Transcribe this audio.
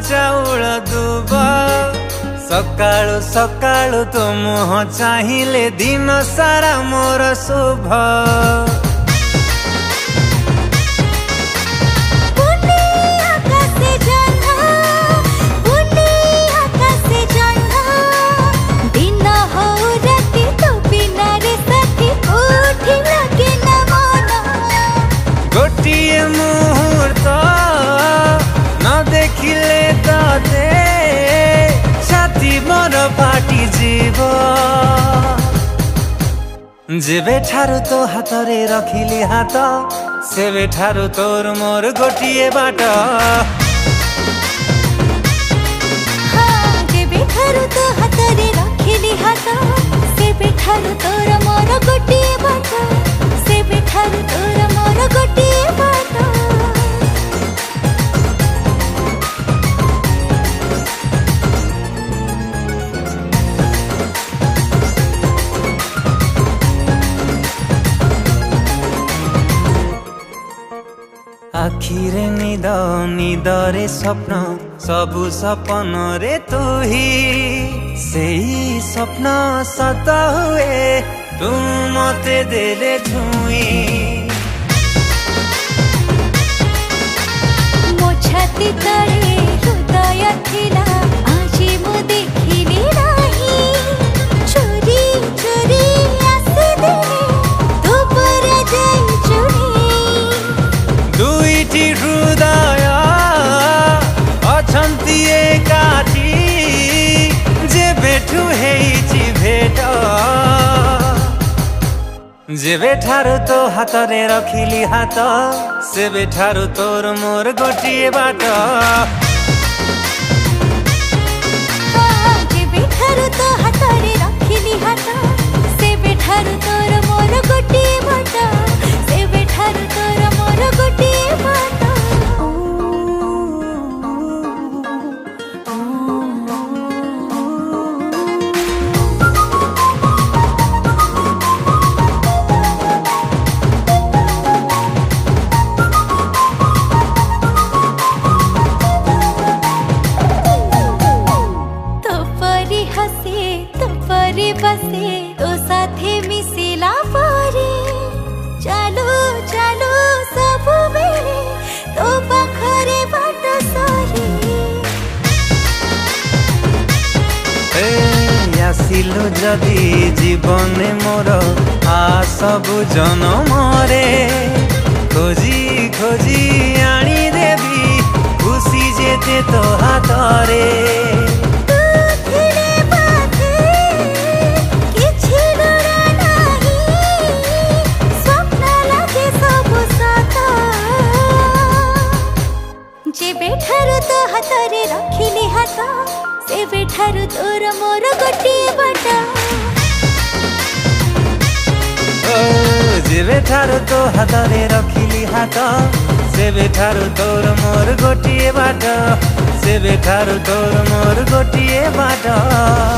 चाउल दुब सकाळु सकाळु तो मुह चाहिए दिन सारा मोर शुभ गोटिए मुहूर्त न देखिले ते छाती मोर फाटी जीव जेबे ठारू तो हाथ रे रखिली हाथ सेबे ठारू तोर मोर गोटिए बाट जेबे ठारू तो हाथ रे रखिली हाथ सेबे ठारू तोर मोर गोटिए बाट सेबे ठारू तोर मोर गोटिए बाट आखिरे निद निदरे स्वप्न सबु सपन रे तू ही सेही स्वप्न सत हुए तू मते देले छुई मो छाती तले हृदय थिला आजी मु देखिली नाही चोरी चोरी आसे दे तू पर जाई चुनी दुईटी हृदय अछंती एकाठी जे बेठु हेइची भेट जेबे ठारू तो हाथ रे रखिली हाथ सेबे ठारू तोर मोर गोटिए बाट जेबे ठारू तो हाथ रे रखिली हाथ सेबे ठारू तोर मोर गोटिए बाट सेबे ठारू तोर मोर गोटिए बाट बसे तो साथे मिसिला परे चालू चालू सब बेरे तो पाखरे बाट सरे आसिलु जदि जीवन मोर आ सबु जनमरे खोजी खोजी आनी देवी खुशी जेते तो हाथरे जेबे ठारू तो हाथ रे रखिली हाथ सेबे ठारू तोर मोर गोटिए बाट जेबे ठारू तो हाथ रे रखिली हाथ सेबे ठारू तोर मोर गोटिए बाट सेबे ठारू तोर मोर गोटिए बाट।